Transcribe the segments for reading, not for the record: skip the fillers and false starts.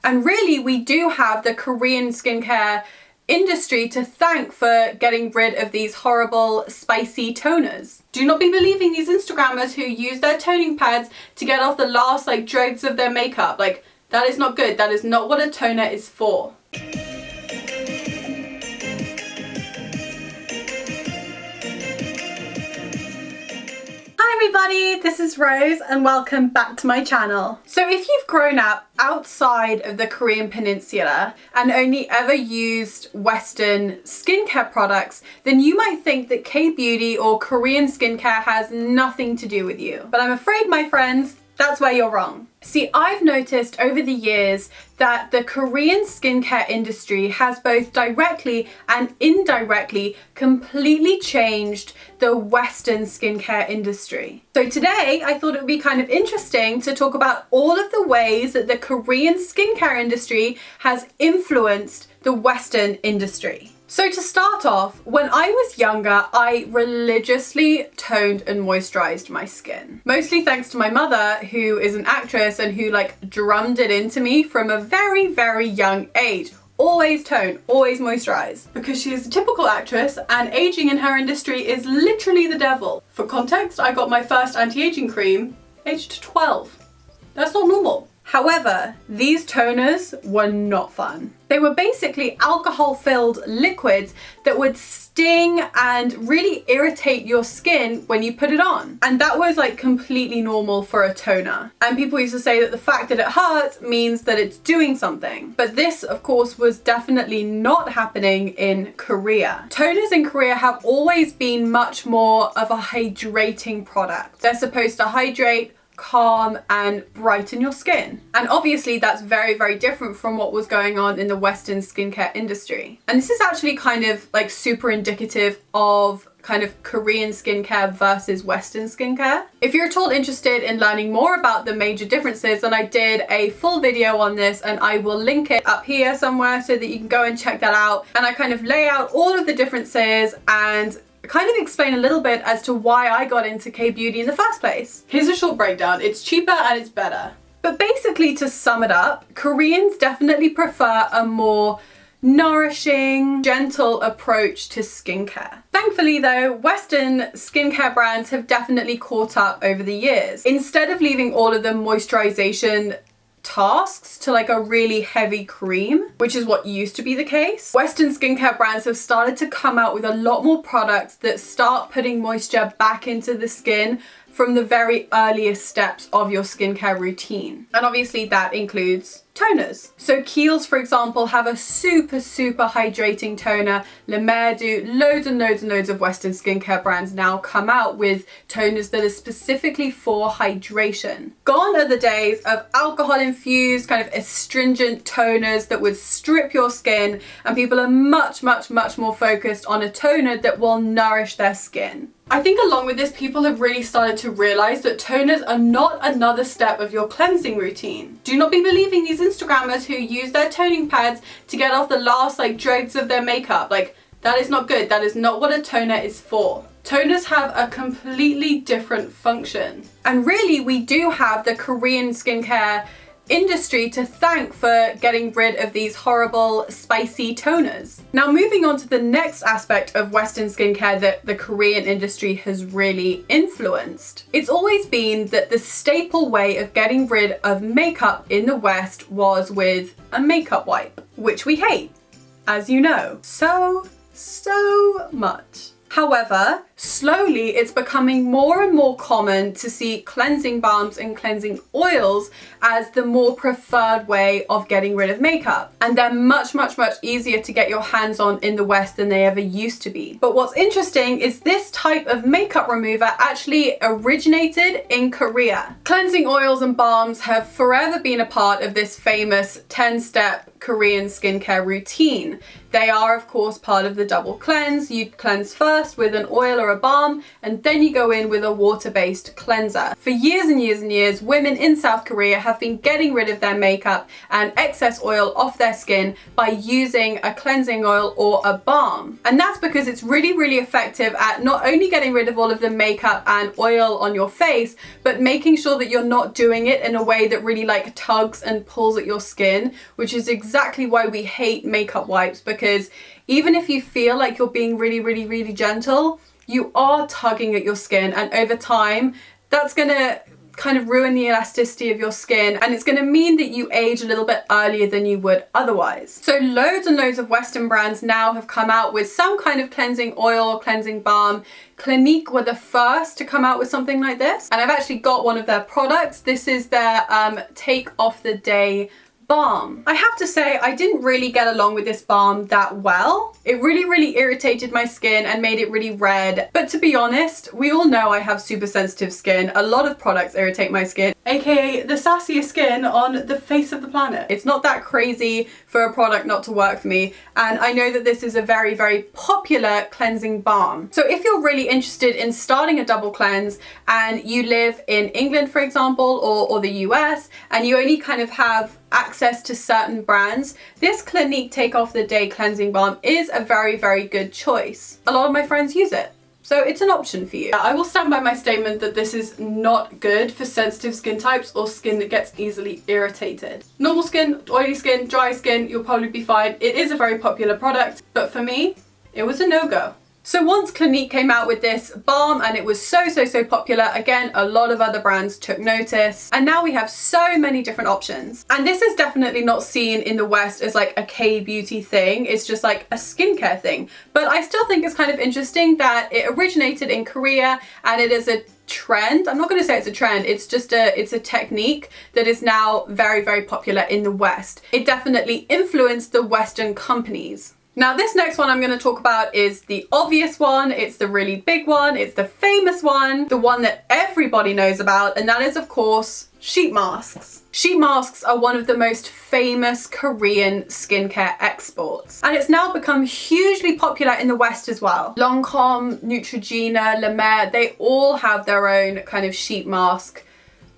And really, we do have the Korean skincare industry to thank for getting rid of these horrible spicy toners. Do not be believing these Instagrammers who use their toning pads to get off the last dregs of their makeup. That is not good. That is not what a toner is for. Hi everybody, this is Rose and welcome back to my channel. So if you've grown up outside of the Korean peninsula and only ever used Western skincare products, then you might think that K-beauty or Korean skincare has nothing to do with you. But I'm afraid, my friends, that's where you're wrong. See, I've noticed over the years that the Korean skincare industry has both directly and indirectly completely changed the Western skincare industry. So today I thought it would be kind of interesting to talk about all of the ways that the Korean skincare industry has influenced the Western industry. So to start off, when I was younger, I religiously toned and moisturized my skin. Mostly thanks to my mother, who is an actress and who drummed it into me from a very, very young age. Always tone, always moisturize. Because she is a typical actress and aging in her industry is literally the devil. For context, I got my first anti-aging cream aged 12. That's not normal. However, these toners were not fun. They were basically alcohol-filled liquids that would sting and really irritate your skin when you put it on. And that was completely normal for a toner. And people used to say that the fact that it hurts means that it's doing something. But this, of course, was definitely not happening in Korea. Toners in Korea have always been much more of a hydrating product. They're supposed to hydrate, calm and brighten your skin. And obviously that's very, very different from what was going on in the Western skincare industry. And this is actually kind of super indicative of Korean skincare versus Western skincare. If you're at all interested in learning more about the major differences, then I did a full video on this and I will link it up here somewhere so that you can go and check that out. And I kind of lay out all of the differences and kind of explain a little bit as to why I got into K-beauty in the first place. Here's a short breakdown. It's cheaper and it's better. But basically, to sum it up, Koreans definitely prefer a more nourishing, gentle approach to skincare. Thankfully though, Western skincare brands have definitely caught up over the years. Instead of leaving all of the moisturization tasks to a really heavy cream, which is what used to be the case, Western skincare brands have started to come out with a lot more products that start putting moisture back into the skin from the very earliest steps of your skincare routine. And obviously that includes toners. So Kiehl's, for example, have a super, super hydrating toner. La Mer do. Loads and loads and loads of Western skincare brands now come out with toners that are specifically for hydration. Gone are the days of alcohol-infused astringent toners that would strip your skin, and people are much, much, much more focused on a toner that will nourish their skin. I think along with this, people have really started to realize that toners are not another step of your cleansing routine. Do not be believing these Instagrammers who use their toning pads to get off the last dregs of their makeup. That is not good. That is not what a toner is for. Toners have a completely different function. And really, we do have the Korean skincare industry to thank for getting rid of these horrible spicy toners. Now moving on to the next aspect of Western skincare that the Korean industry has really influenced. It's always been that the staple way of getting rid of makeup in the West was with a makeup wipe, which we hate, as you know, so much. However, slowly it's becoming more and more common to see cleansing balms and cleansing oils as the more preferred way of getting rid of makeup. And they're much, much, much easier to get your hands on in the West than they ever used to be. But what's interesting is this type of makeup remover actually originated in Korea. Cleansing oils and balms have forever been a part of this famous 10-step Korean skincare routine. They are, of course, part of the double cleanse. You cleanse first with an oil or or a balm, and then you go in with a water-based cleanser. For years and years and years, women in South Korea have been getting rid of their makeup and excess oil off their skin by using a cleansing oil or a balm. And that's because it's really, really effective at not only getting rid of all of the makeup and oil on your face, but making sure that you're not doing it in a way that really like tugs and pulls at your skin, which is exactly why we hate makeup wipes, because even if you feel like you're being really, really, really gentle, you are tugging at your skin, and over time, that's gonna kind of ruin the elasticity of your skin, and it's going to mean that you age a little bit earlier than you would otherwise. So loads and loads of Western brands now have come out with some kind of cleansing oil or cleansing balm. Clinique were the first to come out with something like this, and I've actually got one of their products. This is their Take Off the Day balm. I have to say, I didn't really get along with this balm that well. It really, really irritated my skin and made it really red. But to be honest, we all know I have super sensitive skin. A lot of products irritate my skin, aka the sassiest skin on the face of the planet. It's not that crazy for a product not to work for me. And I know that this is a very, very popular cleansing balm. So if you're really interested in starting a double cleanse and you live in England, for example, or the US, and you only kind of have access to certain brands, this Clinique Take Off the Day cleansing balm is a very, very good choice. A lot of my friends use it, so it's an option for you. I will stand by my statement that this is not good for sensitive skin types or skin that gets easily irritated. Normal skin, oily skin, dry skin, you'll probably be fine. It is a very popular product, but for me, it was a no-go. So once Clinique came out with this balm and it was so popular, again, a lot of other brands took notice, and now we have so many different options. And this is definitely not seen in the West as like a K-beauty thing, it's just like a skincare thing. But I still think it's kind of interesting that it originated in Korea and it is a trend. I'm not going to say it's a trend, it's just it's a technique that is now very, very popular in the West. It definitely influenced the Western companies. Now this next one I'm going to talk about is the obvious one, it's the really big one, it's the famous one, the one that everybody knows about, and that is of course sheet masks. Sheet masks are one of the most famous Korean skincare exports, and it's now become hugely popular in the West as well. Lancome, Neutrogena, La Mer, they all have their own kind of sheet mask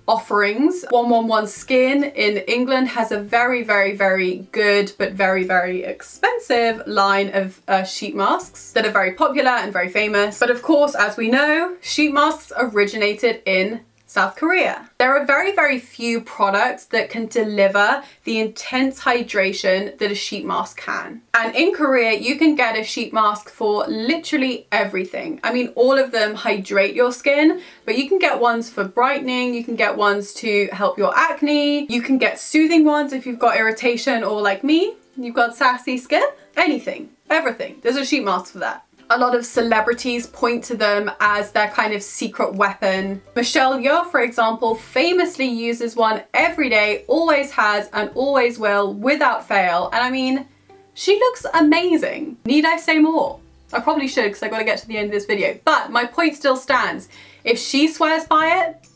offerings. 111 Skin in England has a very, very, very good but very, very expensive line of sheet masks that are very popular and very famous. But of course, as we know, sheet masks originated in South Korea. There are very, very few products that can deliver the intense hydration that a sheet mask can. And in Korea, you can get a sheet mask for literally everything. I mean, all of them hydrate your skin, but you can get ones for brightening, you can get ones to help your acne, you can get soothing ones if you've got irritation, or like me, you've got sassy skin. Anything, everything. There's a sheet mask for that. A lot of celebrities point to them as their kind of secret weapon. Michelle Yeoh, for example, famously uses one every day, always has and always will, without fail. And I mean, she looks amazing. Need I say more? I probably should, because I've got to get to the end of this video. But my point still stands. If she swears by it,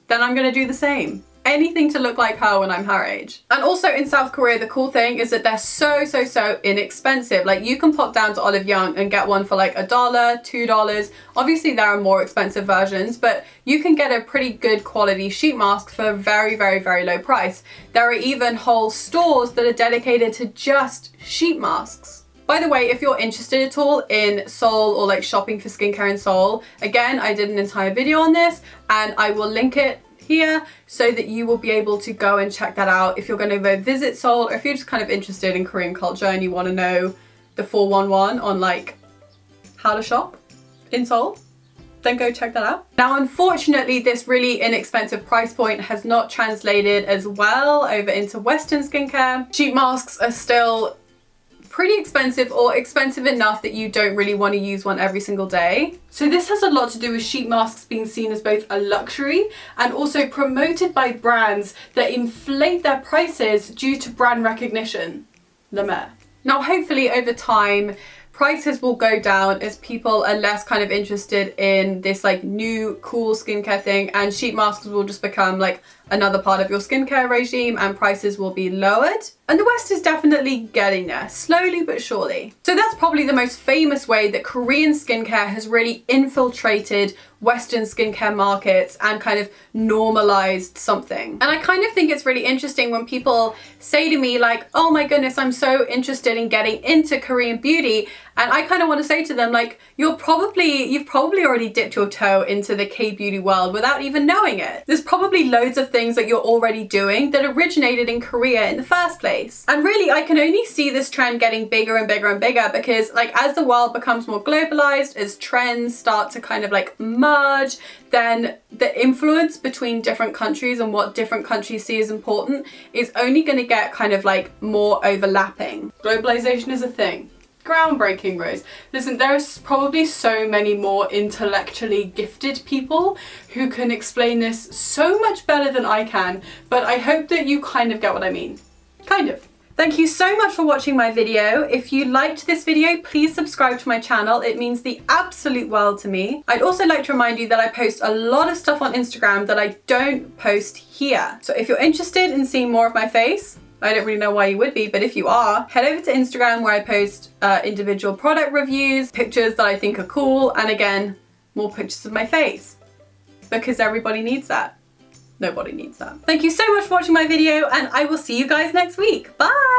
then I'm going to do the same. Anything to look like her when I'm her age. And also in South Korea, the cool thing is that they're so inexpensive. Like, you can pop down to Olive Young and get one for like $1, $2. Obviously there are more expensive versions, but you can get a pretty good quality sheet mask for a very, very, very low price. There are even whole stores that are dedicated to just sheet masks. By the way, if you're interested at all in Seoul or like shopping for skincare in Seoul, again, I did an entire video on this and I will link it here so that you will be able to go and check that out if you're going to go visit Seoul, or if you're just kind of interested in Korean culture and you want to know the 411 on like how to shop in Seoul, then go check that out. Now, unfortunately, this really inexpensive price point has not translated as well over into Western skincare. Sheet masks are still pretty expensive, or expensive enough that you don't really want to use one every single day. So this has a lot to do with sheet masks being seen as both a luxury and also promoted by brands that inflate their prices due to brand recognition. La Mer. Now, hopefully over time, prices will go down as people are less kind of interested in this like new cool skincare thing, and sheet masks will just become like another part of your skincare regime and prices will be lowered. And the West is definitely getting there, slowly but surely. So that's probably the most famous way that Korean skincare has really infiltrated Western skincare markets and kind of normalized something. And I kind of think it's really interesting when people say to me like, oh my goodness, I'm so interested in getting into Korean beauty. And I kind of want to say to them like, you've probably already dipped your toe into the K-beauty world without even knowing it. There's probably loads of things that you're already doing that originated in Korea in the first place. And really, I can only see this trend getting bigger and bigger and bigger because like as the world becomes more globalized, as trends start to kind of like merge, then the influence between different countries and what different countries see as important is only going to get kind of like more overlapping. Globalization is a thing. Groundbreaking, Rose. Listen, there's probably so many more intellectually gifted people who can explain this so much better than I can, but I hope that you kind of get what I mean. Kind of. Thank you so much for watching my video. If you liked this video, please subscribe to my channel. It means the absolute world to me. I'd also like to remind you that I post a lot of stuff on Instagram that I don't post here. So if you're interested in seeing more of my face, I don't really know why you would be, but if you are, head over to Instagram where I post individual product reviews, pictures that I think are cool, and again, more pictures of my face. Because everybody needs that. Nobody needs that. Thank you so much for watching my video, and I will see you guys next week. Bye!